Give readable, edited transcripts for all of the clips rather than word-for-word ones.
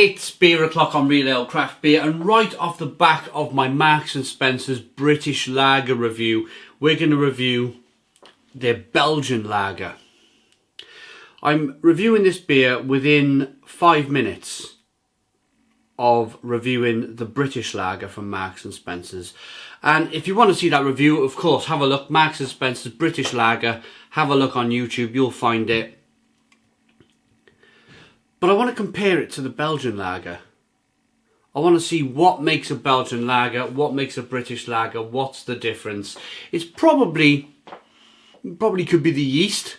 It's beer o'clock on Real Ale Craft Beer, and right off the back of my Marks and Spencer's British Lager review, we're going to review their Belgian Lager. I'm reviewing this beer within 5 minutes of reviewing the British Lager from Marks and Spencer's. And if you want to see that review, of course, have a look. Marks and Spencer's British Lager. Have a look on YouTube. You'll find it. But I want to compare it to the Belgian Lager. I want to see what makes a Belgian Lager, what makes a British Lager, what's the difference. It's probably could be the yeast,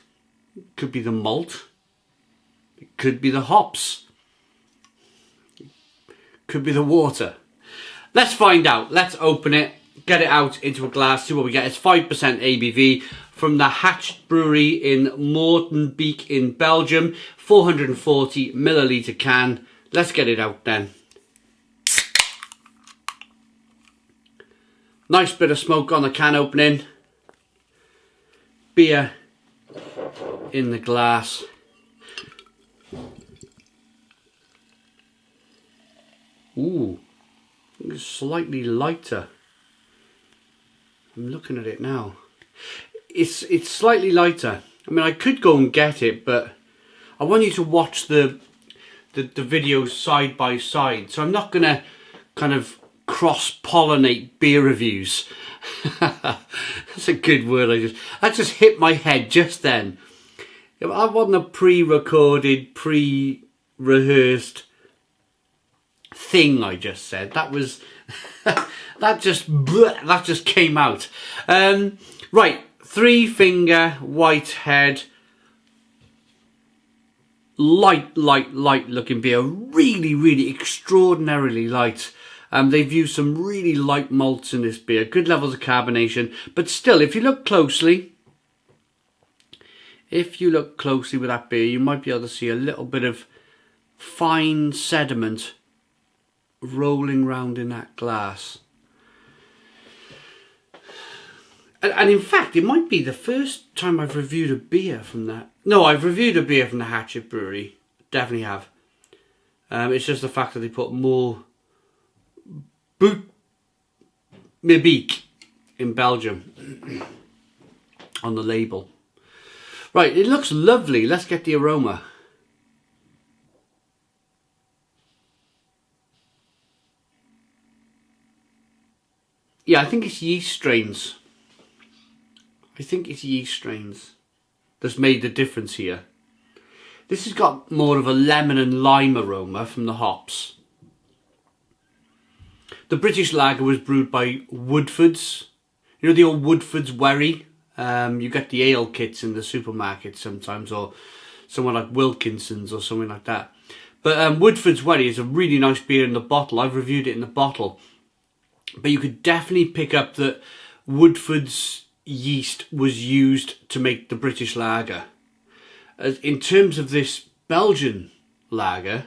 could be the malt, it could be the hops, could be the water. Let's find out. Let's open it, get it out into a glass, see what we get. It's 5% ABV from the Hatched Brewery in Molenbeek in Belgium. 440 milliliter can. Let's get it out then. Nice bit of smoke on the can opening. Beer in the glass. Ooh, it's slightly lighter. I'm looking at it now. It's slightly lighter. I mean, I could go and get it, but I want you to watch the videos side by side. So I'm not going to kind of cross-pollinate beer reviews. That's a good word. That just hit my head just then. I wasn't a pre-recorded, pre-rehearsed thing I just said. That was that just came out. Right, 3-finger Whitehead, light looking beer. Really extraordinarily light. They've used some really light malts in this beer. Good levels of carbonation, but still, if you look closely with that beer, you might be able to see a little bit of fine sediment rolling round in that glass. And in fact, it might be the first time I've reviewed a beer from that. No, I've reviewed a beer from the Hatched Brewery. Definitely have. It's just the fact that they put more Molenbeek in Belgium on the label. Right, it looks lovely. Let's get the aroma. Yeah, I think it's yeast strains. That's made the difference here. This has got more of a lemon and lime aroma from the hops. The British Lager was brewed by Woodford's. You know the old Woodford's Wherry? You get the ale kits in the supermarket sometimes, or someone like Wilkinson's or something like that. But Woodford's Wherry is a really nice beer in the bottle. I've reviewed it in the bottle. But you could definitely pick up that Woodford's yeast was used to make the British Lager. In terms of this Belgian Lager,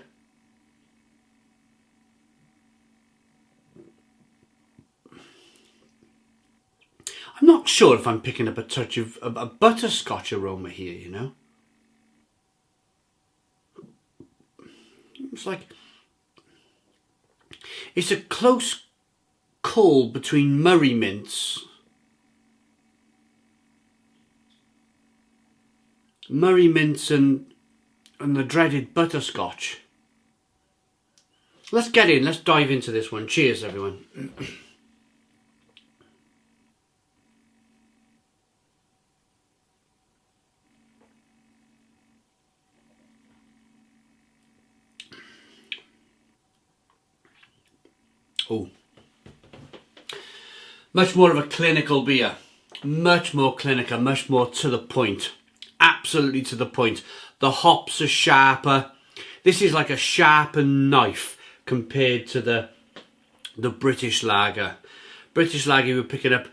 I'm not sure if I'm picking up a touch of a butterscotch aroma here, you know. It's like, it's a close call between Murray mints and the dreaded butterscotch. Let's get in, let's dive into this one. Cheers, everyone. Oh, much more of a clinical beer. Much more clinical, much more to the point. Absolutely to the point. The hops are sharper. This is like a sharpened knife compared to the British Lager. British Lager, you were picking up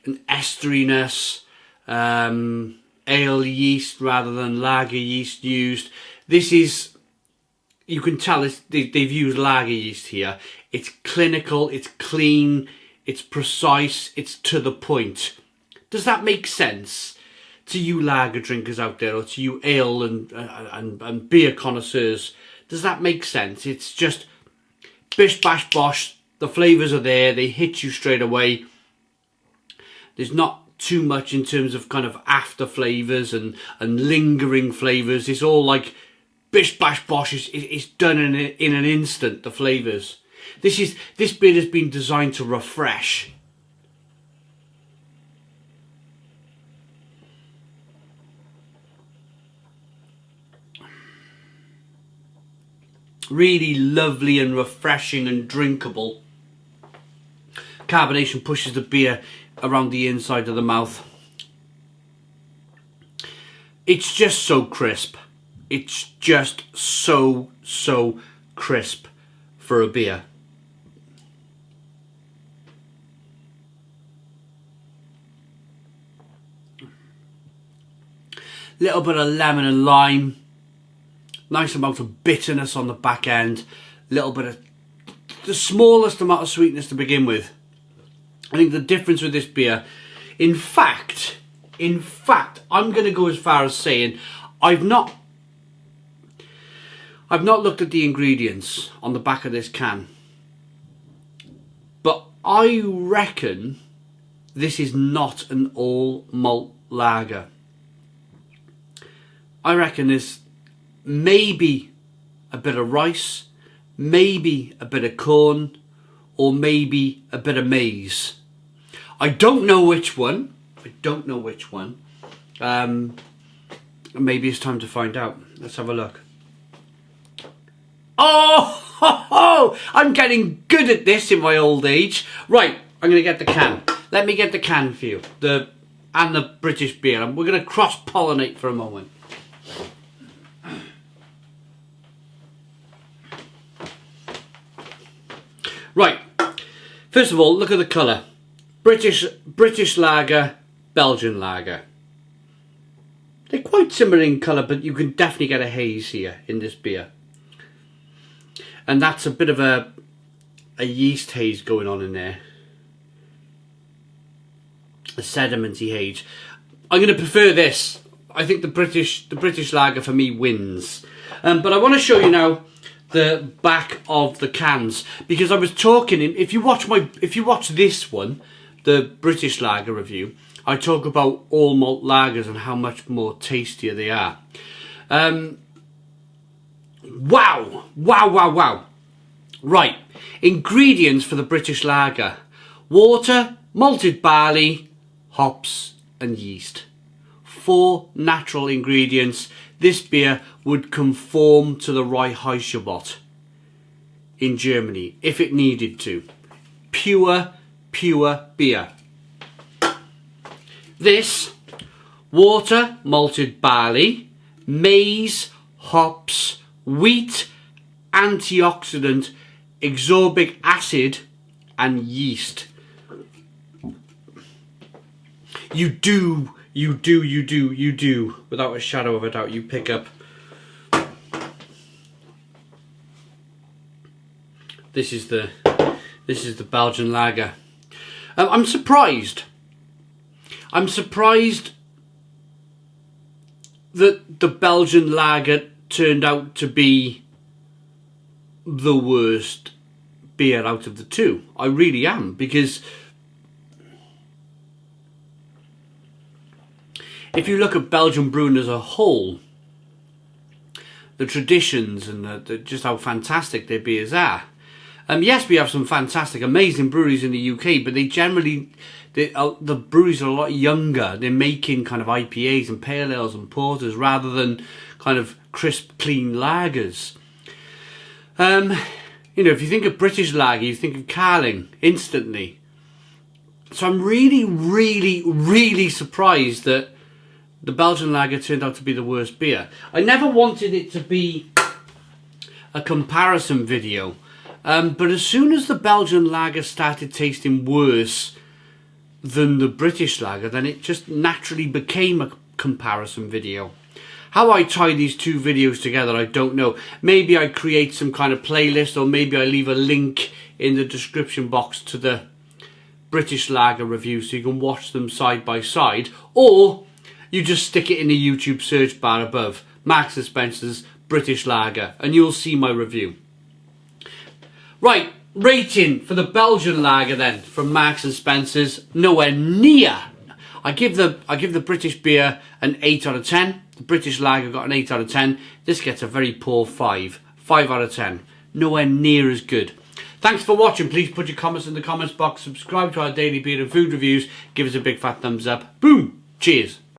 an esteriness, ale yeast rather than lager yeast used. This is, you can tell they've used lager yeast here. It's clinical, it's clean, it's precise, it's to the point. Does that make sense to you lager drinkers out there, or to you ale and beer connoisseurs? Does that make sense? It's just bish bash bosh. The flavours are there. They hit you straight away. There's not too much in terms of kind of after flavours and lingering flavours. It's all like bish bash bosh. It's done in an instant, the flavours. This beer has been designed to refresh. Really lovely and refreshing and drinkable. Carbonation pushes the beer around the inside of the mouth. It's just so crisp. It's just so crisp for a beer. Little bit of lemon and lime. Nice amount of bitterness on the back end. Little bit of the smallest amount of sweetness to begin with. I think the difference with this beer, in fact, I'm going to go as far as saying I've not looked at the ingredients on the back of this can, but I reckon this is not an all malt lager. I reckon this maybe a bit of rice, maybe a bit of corn, or maybe a bit of maize. I don't know which one. Maybe it's time to find out. Let's have a look. Oh, I'm getting good at this in my old age. Right, I'm going to get the can. Let me get the can for you. And the British beer. And we're going to cross-pollinate for a moment. Right, first of all, look at the colour. British lager, Belgian lager. They're quite similar in colour, but you can definitely get a haze here in this beer. And that's a bit of a yeast haze going on in there. A sedimenty haze. I'm going to prefer this. I think the British lager for me wins. But I want to show you now the back of the cans, because I was talking, if you watch this one, the British lager review, I talk about all malt lagers and how much more tastier they are. Wow. Right, ingredients for the British lager: water, malted barley, hops and yeast. 4 natural ingredients. This beer would conform to the Reinheitsgebot in Germany if it needed to. Pure beer. This: water, malted barley, maize, hops, wheat, antioxidant, ascorbic acid and yeast. You do, without a shadow of a doubt, you pick up. This is the Belgian lager. I'm surprised that the Belgian lager turned out to be the worst beer out of the two. I really am, because if you look at Belgian brewing as a whole, the traditions and just how fantastic their beers are. Yes, we have some fantastic, amazing breweries in the UK, but they generally, the breweries are a lot younger. They're making kind of IPAs and pale ales and porters rather than kind of crisp, clean lagers. You know, if you think of British lager, you think of Carling instantly. So I'm really surprised that the Belgian lager turned out to be the worst beer. I never wanted it to be a comparison video. But as soon as the Belgian lager started tasting worse than the British lager, then it just naturally became a comparison video. How I tie these two videos together, I don't know. Maybe I create some kind of playlist, or maybe I leave a link in the description box to the British lager review so you can watch them side by side. Or you just stick it in the YouTube search bar above. Marks and Spencer's British lager, and you'll see my review. Right, rating for the Belgian lager then from Marks and Spencer's, nowhere near. I give the British beer an 8 out of 10. The British lager got an 8 out of 10. This gets a very poor 5. 5 out of 10. Nowhere near as good. Thanks for watching. Please put your comments in the comments box. Subscribe to our daily beer and food reviews. Give us a big fat thumbs up. Boom. Cheers.